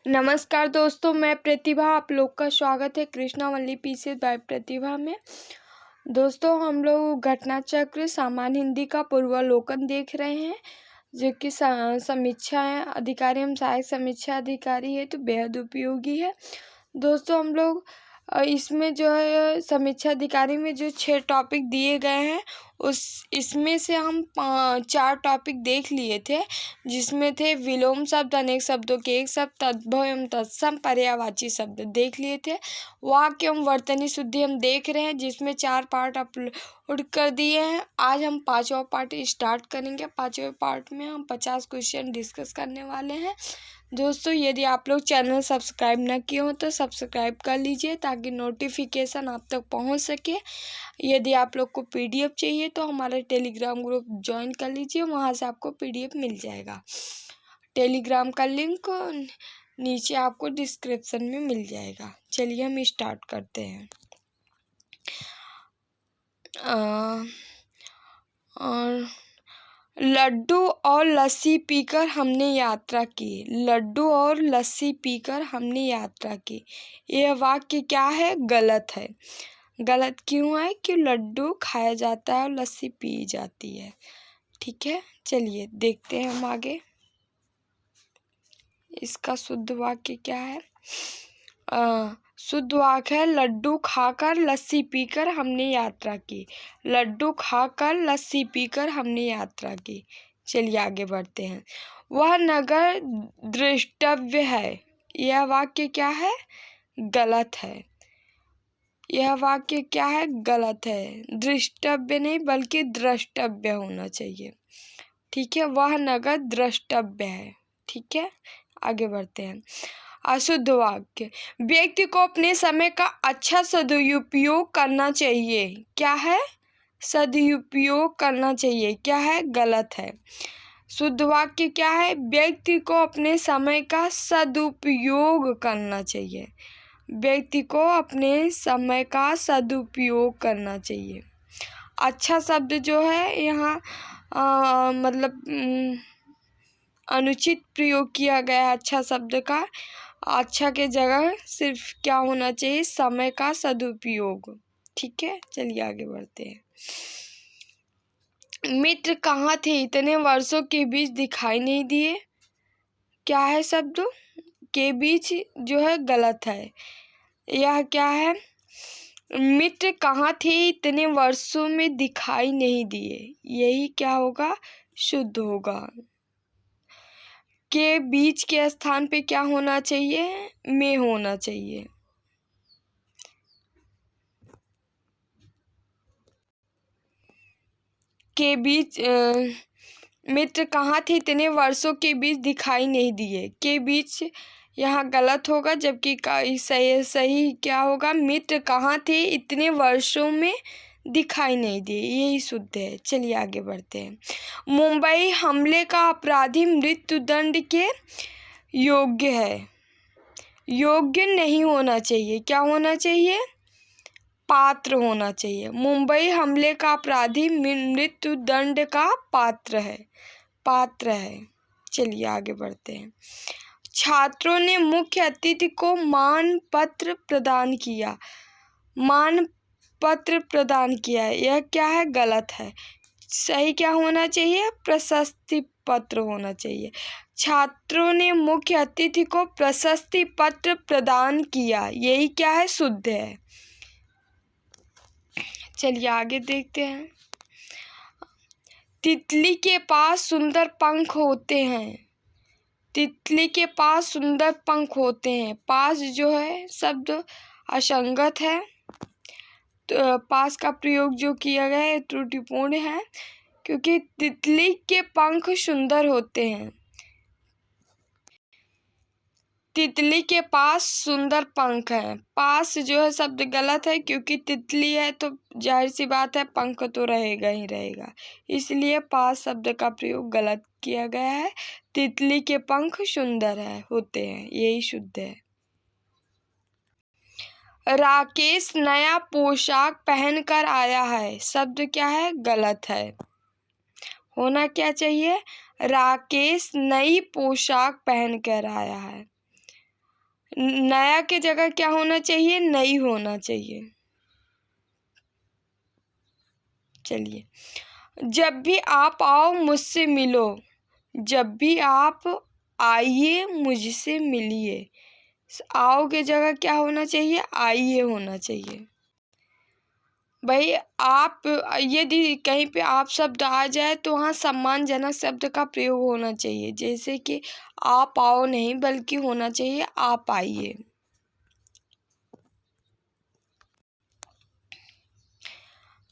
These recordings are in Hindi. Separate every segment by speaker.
Speaker 1: नमस्कार दोस्तों, मैं प्रतिभा। आप लोग का स्वागत है कृष्णावल्ली पीसेस बाय प्रतिभा में। दोस्तों, हम लोग घटना चक्र सामान्य हिंदी का पूर्वावलोकन देख रहे हैं, जो कि समीक्षा अधिकारी, हम सहायक समीक्षा अधिकारी है, तो बेहद उपयोगी है। दोस्तों, हम लोग इसमें जो है समीक्षा अधिकारी में जो 6 टॉपिक दिए गए हैं इसमें से हम 4 टॉपिक देख लिए थे, जिसमें थे विलोम शब्द, अनेक शब्दों के एक शब्द, तद्भव एवं तत्सम, पर्यायवाची शब्द देख लिए थे। वाक्य एवं वर्तनी शुद्धि हम देख रहे हैं, जिसमें 4 पार्ट अपलोड कर दिए हैं। आज हम 5वां पार्ट स्टार्ट करेंगे। 5वें पार्ट में हम 50 क्वेश्चन डिस्कस करने वाले हैं। दोस्तों, यदि आप लोग चैनल सब्सक्राइब न किए हो तो सब्सक्राइब कर लीजिए, ताकि नोटिफिकेशन आप तक पहुंच सके। यदि आप लोग को पीडीएफ चाहिए तो हमारा टेलीग्राम ग्रुप ज्वाइन कर लीजिए, वहां से आपको पीडीएफ मिल जाएगा। टेलीग्राम का लिंक नीचे आपको डिस्क्रिप्शन में मिल जाएगा। चलिए हम स्टार्ट करते हैं। और लड्डू और लस्सी पीकर हमने यात्रा की। लड्डू और लस्सी पीकर हमने यात्रा की, यह वाक्य क्या है? गलत है। गलत क्यों है? कि लड्डू खाया जाता है और लस्सी पी जाती है। ठीक है, चलिए देखते हैं हम आगे। इसका शुद्ध वाक्य क्या है? शुद्ध वाक्य है, लड्डू खाकर लस्सी पीकर हमने यात्रा की। लड्डू खाकर लस्सी पीकर हमने यात्रा की। चलिए आगे बढ़ते हैं। वह नगर द्रष्टव्य है, यह वाक्य क्या है? गलत है। यह वाक्य क्या है? गलत है। दृष्टव्य नहीं बल्कि द्रष्टव्य होना चाहिए। ठीक है, वह नगर द्रष्टव्य है। ठीक है, आगे बढ़ते हैं। अशुद्ध वाक्य, व्यक्ति को अपने समय का अच्छा सदुपयोग करना चाहिए। क्या है? सदुपयोग करना चाहिए। क्या है? गलत है। शुद्ध वाक्य क्या है? व्यक्ति को अपने समय का सदुपयोग करना चाहिए। व्यक्ति को अपने समय का सदुपयोग करना चाहिए। अच्छा शब्द जो है यहाँ मतलब अनुचित प्रयोग किया गया है अच्छा शब्द का। अच्छा के जगह सिर्फ क्या होना चाहिए? समय का सदुपयोग। ठीक है, चलिए आगे बढ़ते हैं। मित्र कहाँ थे? इतने वर्षों के बीच दिखाई नहीं दिए। क्या है? शब्द के बीच जो है गलत है। यह क्या है? मित्र कहाँ थे? इतने वर्षों में दिखाई नहीं दिए। यही क्या होगा? शुद्ध होगा। के बीच के स्थान पे क्या होना चाहिए? में होना चाहिए। के बीच मित्र कहाँ थे? इतने वर्षों के बीच दिखाई नहीं दिए। के बीच यहाँ गलत होगा, जबकि सही क्या होगा? मित्र कहाँ थे? इतने वर्षों में दिखाई नहीं दिए। यही शुद्ध है। चलिए आगे बढ़ते हैं। मुंबई हमले का अपराधी मृत्युदंड के योग्य है। योग्य नहीं होना चाहिए। क्या होना चाहिए? पात्र होना चाहिए। मुंबई हमले का अपराधी मृत्युदंड का पात्र है। पात्र है। चलिए आगे बढ़ते हैं। छात्रों ने मुख्य अतिथि को मान पत्र प्रदान किया। मान पत्र प्रदान किया, यह क्या है? गलत है। सही क्या होना चाहिए? प्रशस्ति पत्र होना चाहिए। छात्रों ने मुख्य अतिथि को प्रशस्ति पत्र प्रदान किया, यही क्या है? शुद्ध है। चलिए आगे देखते हैं। तितली के पास सुंदर पंख होते हैं। तितली के पास सुंदर पंख होते हैं। पास जो है शब्द असंगत है, तो पास का प्रयोग जो किया गया है त्रुटिपूर्ण है, क्योंकि तितली के पंख सुंदर होते हैं। तितली के पास सुंदर पंख हैं। पास जो है शब्द गलत है, क्योंकि तितली है तो जाहिर सी बात है पंख तो रहेगा ही रहेगा, इसलिए पास शब्द का प्रयोग गलत किया गया है। तितली के पंख सुंदर होते हैं, यही शुद्ध है। राकेश नया पोशाक पहनकर आया है। शब्द क्या है? गलत है। होना क्या चाहिए? राकेश नई पोशाक पहनकर आया है। नया के जगह क्या होना चाहिए, नई होना चाहिए। चलिए, जब भी आप आओ मुझसे मिलो, जब भी आप आइए मुझसे मिलिए। आओ के जगह क्या होना चाहिए, आइए होना चाहिए। भाई आप, यदि कहीं पे आप शब्द आ जाए तो वहाँ सम्मानजनक शब्द का प्रयोग होना चाहिए, जैसे कि आप आओ नहीं बल्कि होना चाहिए आप आइए।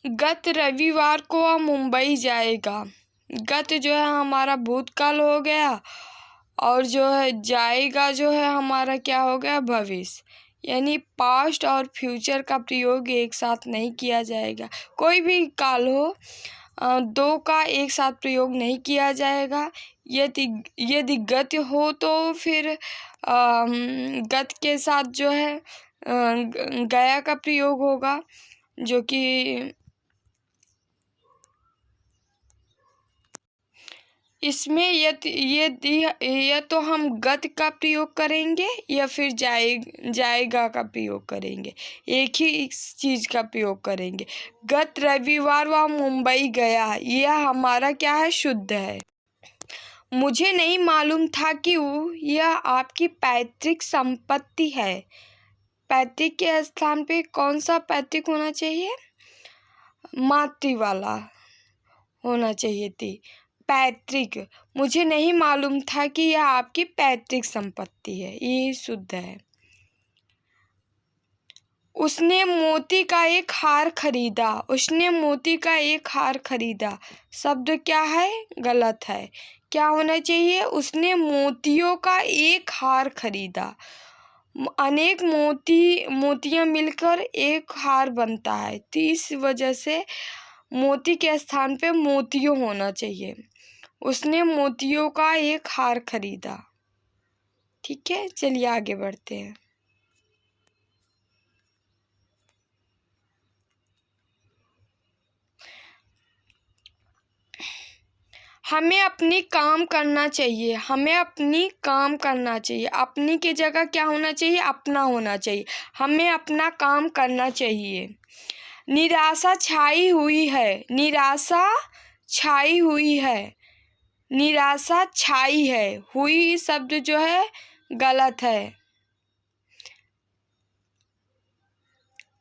Speaker 1: गत रविवार को वह मुंबई जाएगा। गत जो है हमारा भूतकाल हो गया, और जो है जाएगा जो है हमारा क्या हो गया, भविष्य। यानी पास्ट और फ्यूचर का प्रयोग एक साथ नहीं किया जाएगा। कोई भी काल हो, दो का एक साथ प्रयोग नहीं किया जाएगा। यदि गत हो तो फिर गत के साथ जो है गया का प्रयोग होगा, जो कि इसमें ये तो हम गत का प्रयोग करेंगे या फिर जाएगा का प्रयोग करेंगे, एक ही चीज का प्रयोग करेंगे। गत रविवार वह मुंबई गया, यह हमारा क्या है, शुद्ध है। मुझे नहीं मालूम था कि यह आपकी पैतृक संपत्ति है। पैतृक के स्थान पे कौन सा पैतृक होना चाहिए, मातृ वाला होना चाहिए थी। पैतृक, मुझे नहीं मालूम था कि यह आपकी पैतृक संपत्ति है, ये शुद्ध है। उसने मोती का एक हार खरीदा, उसने मोती का एक हार खरीदा, शब्द क्या है, गलत है। क्या होना चाहिए, उसने मोतियों का एक हार खरीदा। अनेक मोतियां मिलकर एक हार बनता है, तो इस वजह से मोती के स्थान पे मोतियों होना चाहिए। उसने मोतियों का एक हार खरीदा। ठीक है, चलिए आगे बढ़ते हैं। हमें अपनी काम करना चाहिए, हमें अपनी काम करना चाहिए। अपनी की जगह क्या होना चाहिए, अपना होना चाहिए। हमें अपना काम करना चाहिए। निराशा छाई हुई है, निराशा छाई हुई है, निराशा छाई है, हुई शब्द जो है गलत है।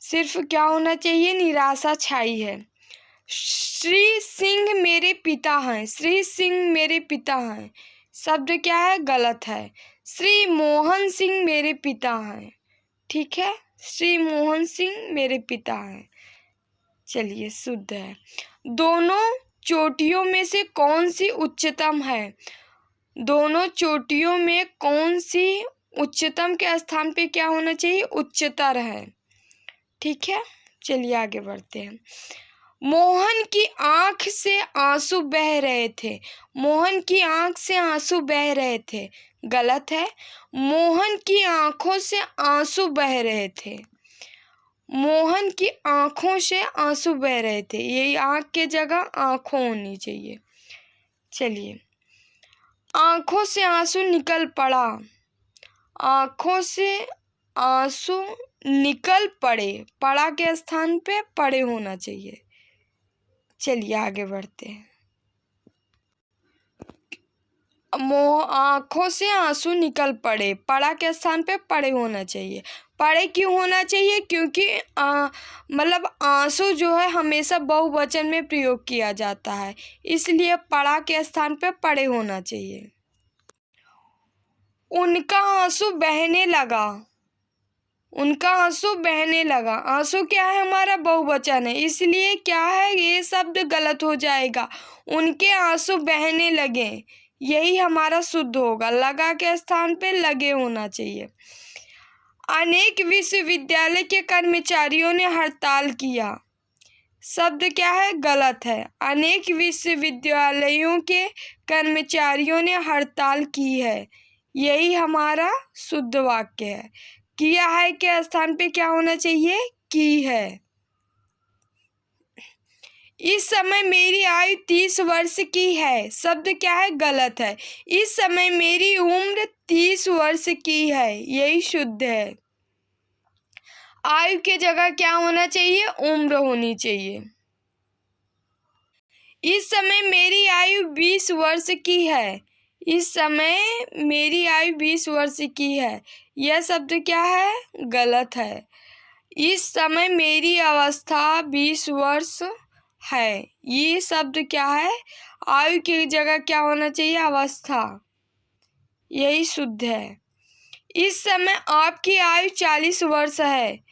Speaker 1: सिर्फ क्या होना चाहिए, निराशा छाई है। श्री सिंह मेरे पिता हैं, श्री सिंह मेरे पिता हैं, शब्द क्या है, गलत है। श्री मोहन सिंह मेरे पिता हैं। ठीक है, श्री मोहन सिंह मेरे पिता हैं। चलिए, शुद्ध है। दोनों चोटियों में से कौन सी उच्चतम है, दोनों चोटियों में कौन सी उच्चतम के स्थान पे क्या होना चाहिए, उच्चतर है। ठीक है, चलिए आगे बढ़ते हैं। मोहन की आंख से आंसू बह रहे थे, मोहन की आंख से आंसू बह रहे थे, गलत है। मोहन की आंखों से आंसू बह रहे थे, मोहन की आंखों से आंसू बह रहे थे, यही आंख के जगह आंखों होनी चाहिए। चलिए, आंखों से आंसू निकल पड़ा, आंखों से आंसू निकल पड़े, पड़ा के स्थान पे पड़े होना चाहिए। चलिए आगे बढ़ते हैं। आंखों से आंसू निकल पड़े, पड़ा के स्थान पे पड़े होना चाहिए। पड़े क्यों होना चाहिए, क्योंकि मतलब आंसू जो है हमेशा बहुवचन में प्रयोग किया जाता है, इसलिए पड़ा के स्थान पे पड़े होना चाहिए। उनका आंसू बहने लगा, उनका आंसू बहने लगा, आंसू क्या है, हमारा बहुवचन है, इसलिए क्या है, ये शब्द गलत हो जाएगा। उनके आंसू बहने लगे, यही हमारा शुद्ध होगा। लगा के स्थान पे लगे होना चाहिए। अनेक विश्वविद्यालय के कर्मचारियों ने हड़ताल किया, शब्द क्या है, गलत है। अनेक विश्वविद्यालयों के कर्मचारियों ने हड़ताल की है, यही हमारा शुद्ध वाक्य है। किया है के स्थान पे क्या होना चाहिए, की है। इस समय मेरी आयु 30 वर्ष की है, शब्द क्या है? गलत है। इस समय मेरी उम्र 30 वर्ष की है, यही शुद्ध है। आयु की जगह क्या होना चाहिए? उम्र होनी चाहिए। इस समय मेरी आयु 20 वर्ष की है, इस समय मेरी आयु 20 वर्ष की है, यह शब्द क्या है? गलत है। इस समय मेरी अवस्था 20 वर्ष है, ये शब्द क्या है? आयु की जगह क्या होना चाहिए? अवस्था, यही शुद्ध है। इस समय आपकी आयु 40 वर्ष है,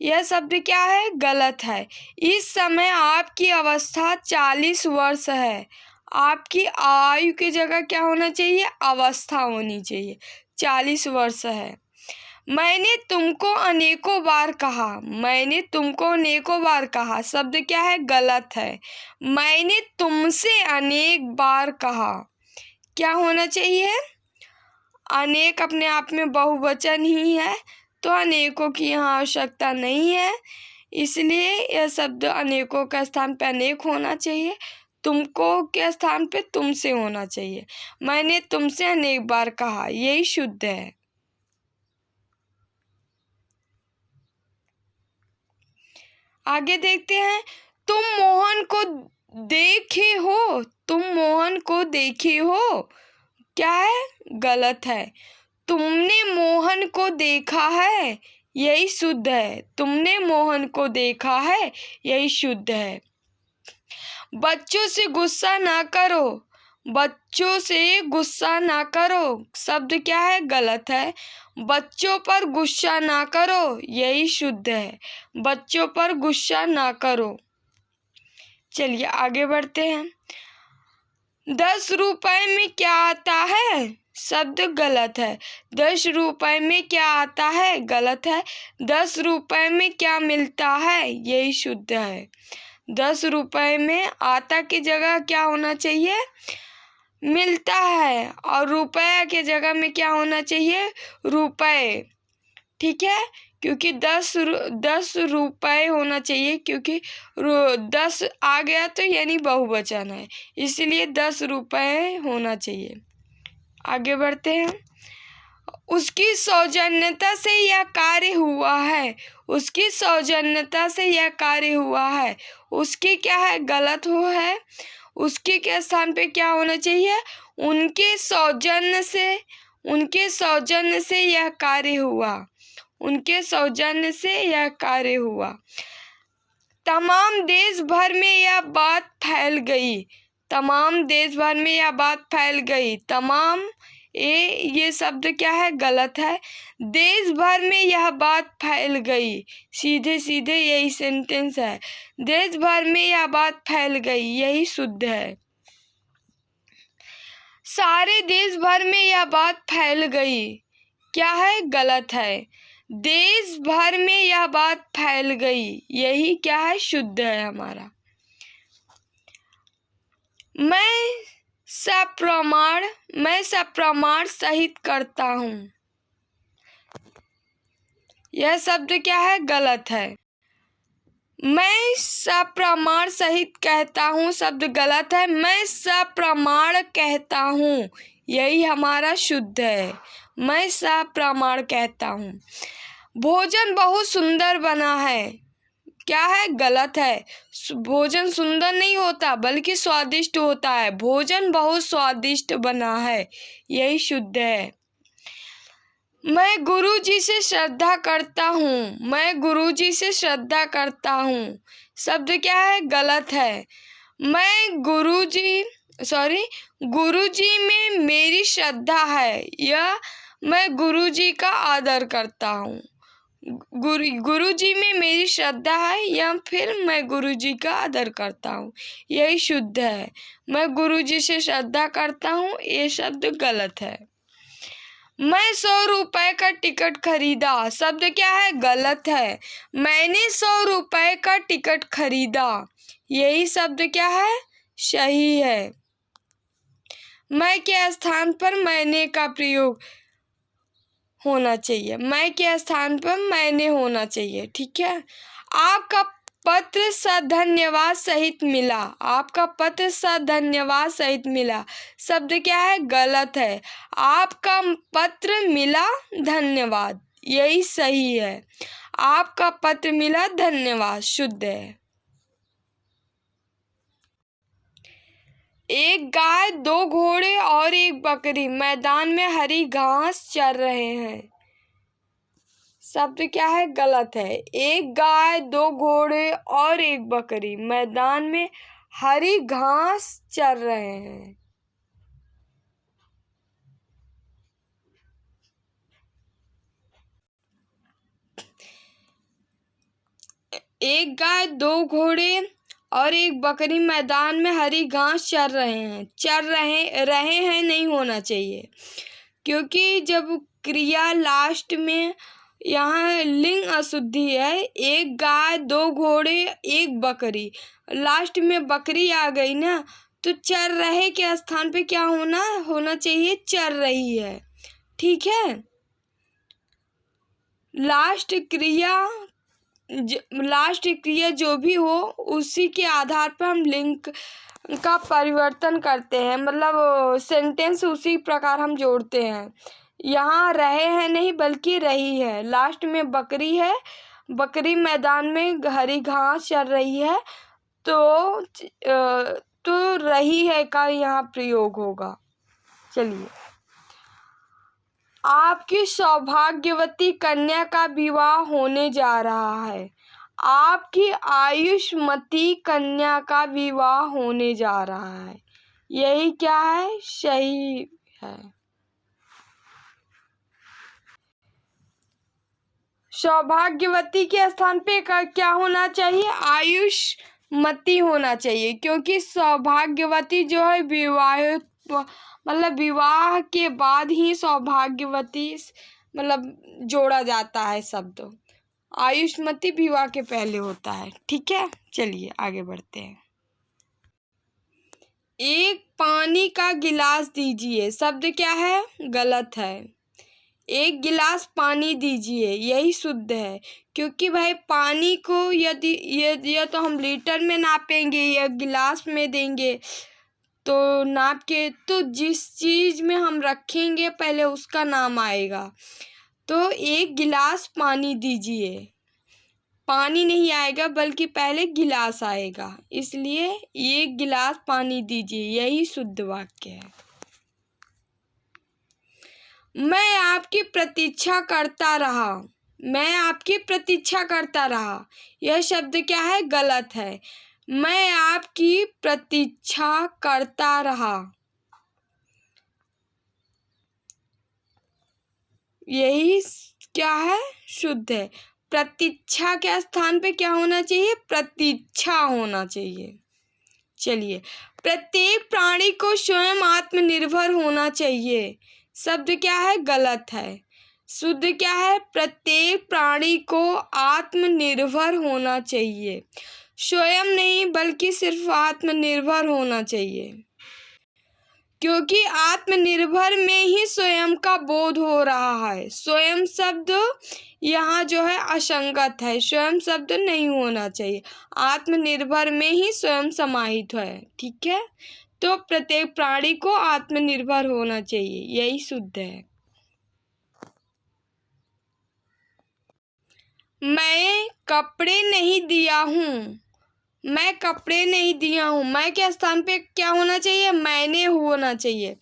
Speaker 1: यह शब्द क्या है? गलत है। इस समय आपकी अवस्था 40 वर्ष है, आपकी आयु की जगह क्या होना चाहिए? अवस्था होनी चाहिए। 40 वर्ष है। मैंने तुमको अनेकों बार कहा, मैंने तुमको अनेकों बार कहा, शब्द क्या है? गलत है। मैंने तुमसे अनेक बार कहा, क्या होना चाहिए? अनेक अपने आप में बहुवचन ही है, तो अनेकों की यहाँ आवश्यकता नहीं है, इसलिए यह शब्द अनेकों का स्थान पे अनेक होना चाहिए, तुमको के स्थान पे तुमसे होना चाहिए। मैंने तुमसे अनेक बार कहा, यही शुद्ध है। आगे देखते हैं। तुम मोहन को देखे हो, तुम मोहन को देखे हो, क्या है? गलत है। तुमने मोहन को देखा है, यही शुद्ध है। तुमने मोहन को देखा है, यही शुद्ध है। बच्चों से गुस्सा ना करो, बच्चों से गुस्सा ना करो, शब्द क्या है? गलत है। बच्चों पर गुस्सा ना करो, यही शुद्ध है। बच्चों पर गुस्सा ना करो। चलिए आगे बढ़ते हैं। 10 रुपए में क्या आता है? शब्द गलत है। 10 रुपए में क्या आता है? गलत है। 10 रुपए में क्या मिलता है? यही शुद्ध है। 10 रुपए में आता की जगह क्या होना चाहिए? मिलता है, और रुपया के जगह में क्या होना चाहिए? रुपए, ठीक है, क्योंकि 10 रुपए होना चाहिए, क्योंकि 10 आ गया तो यानी बहुवचन है, इसलिए 10 रुपए होना चाहिए। आगे बढ़ते हैं। उसकी सौजन्यता से यह कार्य हुआ है, उसकी सौजन्यता से यह कार्य हुआ है, उसकी क्या है? गलत हो है। उसके के स्थान पे क्या होना चाहिए? उनके सौजन्य से, उनके सौजन्य से यह कार्य हुआ, उनके सौजन्य से यह कार्य हुआ। तमाम देश भर में यह बात फैल गई, तमाम देश भर में यह बात फैल गई। तमाम ये शब्द क्या है? गलत है। देश भर में यह बात फैल गई, सीधे सीधे यही सेंटेंस है। देश भर में यह बात फैल गई, यही शुद्ध है। सारे देश भर में यह बात फैल गई, क्या है? गलत है। देश भर में यह बात फैल गई, यही क्या है? शुद्ध है हमारा। मैं सप्रमाण सहित करता हूँ, यह शब्द क्या है? गलत है। मैं सप्रमाण सहित कहता हूँ, शब्द गलत है। मैं सप्रमाण कहता हूँ, यही हमारा शुद्ध है। मैं सप्रमाण कहता हूँ। भोजन बहुत सुंदर बना है, क्या है? गलत है। भोजन सुंदर नहीं होता, बल्कि स्वादिष्ट होता है। भोजन बहुत स्वादिष्ट बना है, यही शुद्ध है। मैं गुरुजी से श्रद्धा करता हूँ, मैं गुरुजी से श्रद्धा करता हूँ, शब्द क्या है? गलत है। मैं गुरुजी में मेरी श्रद्धा है, या मैं गुरुजी का आदर करता हूँ। गुरुजी में मेरी श्रद्धा है, या फिर मैं गुरुजी का आदर करता हूँ, यही शुद्ध है। मैं गुरुजी से श्रद्धा करता हूँ, ये शब्द गलत है। मैं 100 रुपए का टिकट खरीदा, शब्द क्या है? गलत है। मैंने 100 रुपए का टिकट खरीदा, यही शब्द क्या है? सही है। मैं के स्थान पर मैंने का प्रयोग होना चाहिए, मैं के स्थान पर मैंने होना चाहिए, ठीक है। आपका पत्र सधन्यवाद सहित मिला। आपका पत्र सधन्यवाद सहित मिला शब्द क्या है? गलत है। आपका पत्र मिला धन्यवाद, यही सही है। आपका पत्र मिला धन्यवाद शुद्ध है। एक गाय, दो घोड़े और एक बकरी मैदान में हरी घास चर रहे हैं। शब्द क्या है? गलत है। एक गाय, दो घोड़े और एक बकरी मैदान में हरी घास चर रहे हैं। एक गाय, दो घोड़े और एक बकरी मैदान में हरी घास चर रहे हैं। चर रहे हैं नहीं होना चाहिए, क्योंकि जब क्रिया लास्ट में यहाँ लिंग अशुद्धि है। एक गाय, दो घोड़े, एक बकरी, लास्ट में बकरी आ गई ना, तो चर रहे के स्थान पे क्या होना चाहिए? चर रही है। ठीक है। लास्ट क्रिया जो भी हो उसी के आधार पर हम लिंग का परिवर्तन करते हैं, मतलब सेंटेंस उसी प्रकार हम जोड़ते हैं। यहाँ रहे हैं नहीं बल्कि रही है। लास्ट में बकरी है, बकरी मैदान में हरी घास चर रही है, तो रही है का यहाँ प्रयोग होगा। चलिए, आपकी सौभाग्यवती कन्या का विवाह होने जा रहा है। आपकी आयुष्मती कन्या का विवाह होने जा रहा है। यही क्या है? सही है। सौभाग्यवती के स्थान पे क्या होना चाहिए? आयुष्मती होना चाहिए, क्योंकि सौभाग्यवती जो है विवाह के बाद ही सौभाग्यवती जोड़ा जाता है शब्द। आयुष्मती विवाह के पहले होता है। ठीक है, चलिए आगे बढ़ते हैं। एक पानी का गिलास दीजिए। शब्द क्या है? गलत है। एक गिलास पानी दीजिए, यही शुद्ध है, क्योंकि भाई पानी को यदि तो हम लीटर में नापेंगे या गिलास में देंगे, तो नाप के तो जिस चीज में हम रखेंगे पहले उसका नाम आएगा। तो एक गिलास पानी दीजिए, पानी नहीं आएगा बल्कि पहले गिलास आएगा, इसलिए एक गिलास पानी दीजिए, यही शुद्ध वाक्य है। मैं आपकी प्रतीक्षा करता रहा। मैं आपकी प्रतीक्षा करता रहा, यह शब्द क्या है? गलत है। मैं आपकी प्रतीक्षा करता रहा, यही क्या है? शुद्ध है। प्रतीक्षा के स्थान पे क्या होना चाहिए? प्रतीक्षा होना चाहिए। चलिए, प्रत्येक प्राणी को स्वयं आत्मनिर्भर होना चाहिए। शब्द क्या है? गलत है। शुद्ध क्या है? प्रत्येक प्राणी को आत्मनिर्भर होना चाहिए। स्वयं नहीं बल्कि सिर्फ आत्मनिर्भर होना चाहिए, क्योंकि आत्मनिर्भर में ही स्वयं का बोध हो रहा है। स्वयं शब्द यहाँ जो है असंगत है, स्वयं शब्द नहीं होना चाहिए। आत्मनिर्भर में ही स्वयं समाहित है। ठीक है, तो प्रत्येक प्राणी को आत्मनिर्भर होना चाहिए, यही शुद्ध है। मैं कपड़े नहीं दिया हूँ। मैं कपड़े नहीं दिया हूँ, मैं के स्थान पे क्या होना चाहिए? मैंने होना चाहिए।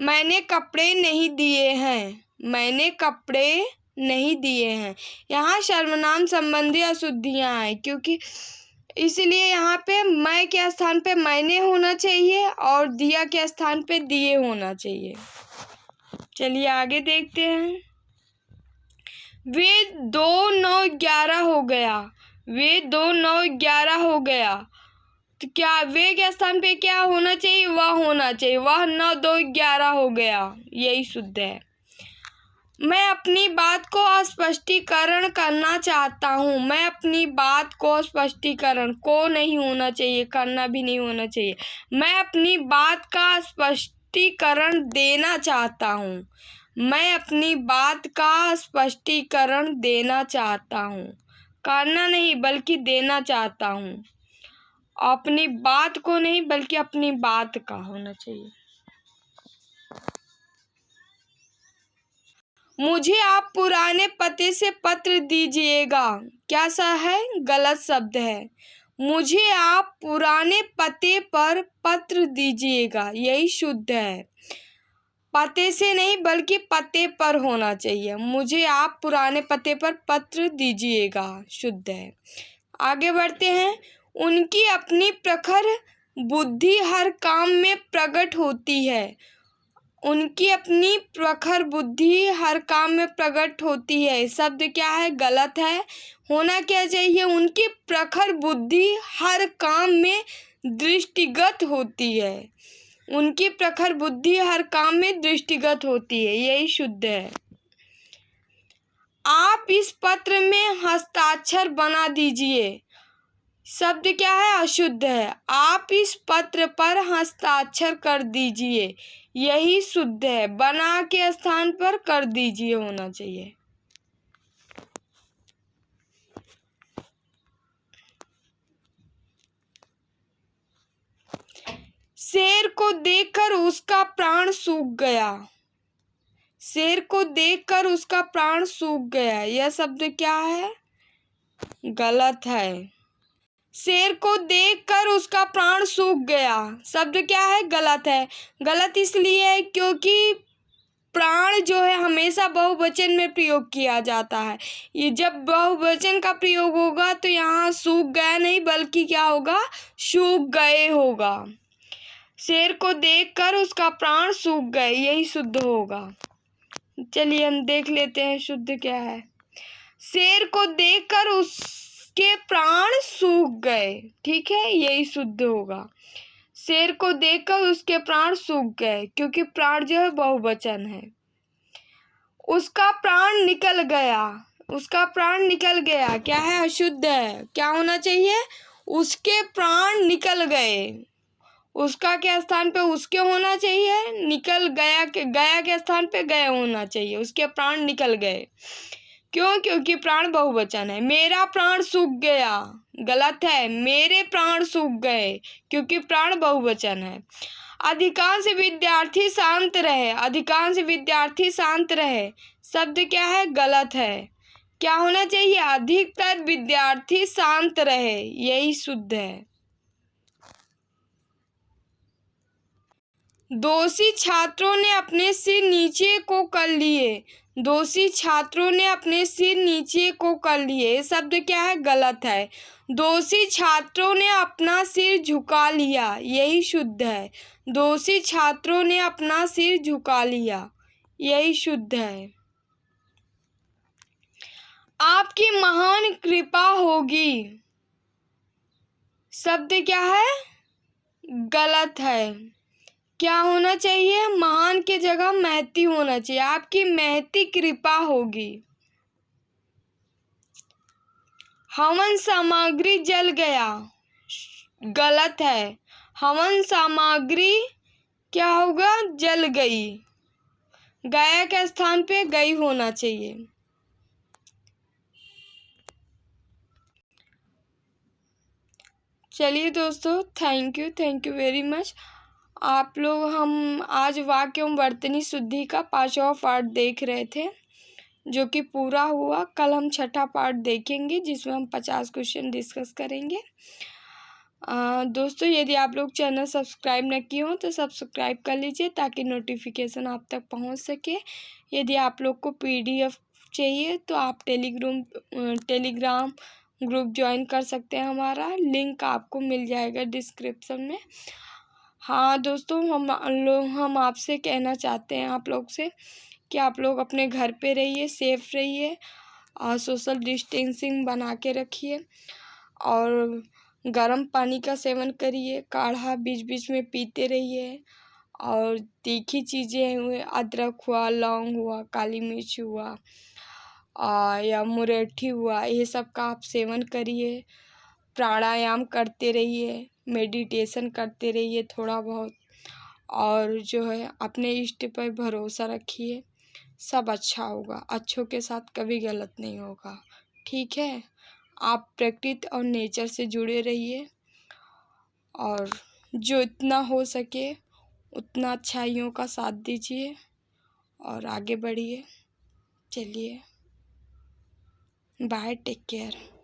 Speaker 1: मैंने कपड़े नहीं दिए हैं। मैंने कपड़े नहीं दिए हैं। यहाँ सर्वनाम संबंधी अशुद्धियाँ हैं, क्योंकि इसलिए यहाँ पे मैं के स्थान पे मैंने होना चाहिए और दिया के स्थान पे दिए होना चाहिए। चलिए आगे देखते हैं। वे 2 9 11 हो गया। वे 2 9 11 हो गया, तो क्या वे के स्थान पे क्या होना चाहिए? वह होना चाहिए। वह 9 2 11 हो गया, यही शुद्ध है। मैं अपनी बात को स्पष्टीकरण करना चाहता हूँ। मैं अपनी बात को स्पष्टीकरण को नहीं होना चाहिए, करना भी नहीं होना चाहिए। मैं अपनी बात का स्पष्टीकरण देना चाहता हूँ। मैं अपनी बात का स्पष्टीकरण देना चाहता हूँ। करना नहीं बल्कि देना चाहता हूँ। अपनी बात को नहीं बल्कि अपनी बात का होना चाहिए। मुझे आप पुराने पते से पत्र दीजिएगा। क्या सा है? गलत शब्द है। मुझे आप पुराने पते पर पत्र दीजिएगा, यही शुद्ध है। पते से नहीं बल्कि पते पर होना चाहिए। मुझे आप पुराने पते पर पत्र दीजिएगा, शुद्ध है। आगे बढ़ते हैं। उनकी अपनी प्रखर बुद्धि हर काम में प्रकट होती है। उनकी अपनी प्रखर बुद्धि हर काम में प्रकट होती है, शब्द क्या है? गलत है। होना क्या चाहिए? उनकी प्रखर बुद्धि हर काम में दृष्टिगत होती है। उनकी प्रखर बुद्धि हर काम में दृष्टिगत होती है, यही शुद्ध है। आप इस पत्र में हस्ताक्षर बना दीजिए, शब्द क्या है? अशुद्ध है। आप इस पत्र पर हस्ताक्षर कर दीजिए, यही शुद्ध है। बना के स्थान पर कर दीजिए होना चाहिए। शेर को देखकर उसका प्राण सूख गया। शेर को देखकर उसका प्राण सूख गया, यह शब्द क्या है? गलत है। शेर को देखकर उसका प्राण सूख गया, शब्द क्या है? गलत है। गलत इसलिए है क्योंकि प्राण जो है हमेशा बहुवचन में प्रयोग किया जाता है। ये जब बहुवचन का प्रयोग होगा तो यहाँ सूख गया नहीं बल्कि क्या होगा? सूख गए होगा। शेर को देखकर उसका प्राण सूख गए, यही शुद्ध होगा। चलिए हम देख लेते हैं शुद्ध क्या है। शेर को देखकर उसके प्राण सूख गए, ठीक है, यही शुद्ध होगा। शेर को देखकर उसके प्राण सूख गए, क्योंकि प्राण जो है बहुवचन है। उसका प्राण निकल गया। उसका प्राण निकल गया क्या है? अशुद्ध है। क्या होना चाहिए? उसके प्राण निकल गए। उसका के स्थान पे उसके होना चाहिए। निकल गया के स्थान पे गए होना चाहिए। उसके प्राण निकल गए। क्यों? क्योंकि प्राण बहुवचन है। मेरा प्राण सूख गया, गलत है। मेरे प्राण सूख गए, क्योंकि प्राण बहुवचन है। अधिकांश विद्यार्थी शांत रहे। अधिकांश विद्यार्थी शांत रहे, शब्द क्या है? गलत है। क्या होना चाहिए? अधिकतर विद्यार्थी शांत रहे, यही शुद्ध है। दोषी छात्रों ने अपने सिर नीचे को कर लिए। दोषी छात्रों ने अपने सिर नीचे को कर लिए, शब्द क्या है? गलत है। दोषी छात्रों ने अपना सिर झुका लिया, यही शुद्ध है। दोषी छात्रों ने अपना सिर झुका लिया, यही शुद्ध है। आपकी महान कृपा होगी, शब्द क्या है? गलत है। क्या होना चाहिए? महान के जगह महती होना चाहिए। आपकी महती कृपा होगी। हवन सामग्री जल गया, गलत है। हवन सामग्री क्या होगा? जल गई। गया के स्थान पे गई होना चाहिए। चलिए दोस्तों, थैंक यू वेरी मच। आप लोग हम आज वाक्य एवं वर्तनी शुद्धि का 5वां पार्ट देख रहे थे, जो कि पूरा हुआ। कल हम 6ठा पार्ट देखेंगे, जिसमें हम 50 क्वेश्चन डिस्कस करेंगे। दोस्तों, यदि आप लोग चैनल सब्सक्राइब न किए हों तो सब्सक्राइब कर लीजिए, ताकि नोटिफिकेशन आप तक पहुंच सके। यदि आप लोग को PDF चाहिए तो आप टेलीग्राम ग्रुप ज्वाइन कर सकते हैं। हमारा लिंक आपको मिल जाएगा डिस्क्रिप्शन में। हाँ दोस्तों, हम आपसे कहना चाहते हैं आप लोग से कि आप लोग अपने घर पे रहिए, सेफ रहिए और सोशल डिस्टेंसिंग बना के रखिए, और गर्म पानी का सेवन करिए। काढ़ा बीच बीच में पीते रहिए, और तीखी चीज़ें हुए, अदरक हुआ, लौंग हुआ, काली मिर्च हुआ, या मुरेठी हुआ, ये सब का आप सेवन करिए। प्राणायाम करते रहिए, मेडिटेशन करते रहिए थोड़ा बहुत, और जो है अपने इष्ट पर भरोसा रखिए। सब अच्छा होगा। अच्छों के साथ कभी गलत नहीं होगा, ठीक है। आप प्रकृति और नेचर से जुड़े रहिए और जो इतना हो सके उतना अच्छाइयों का साथ दीजिए और आगे बढ़िए। चलिए, बाय, टेक केयर।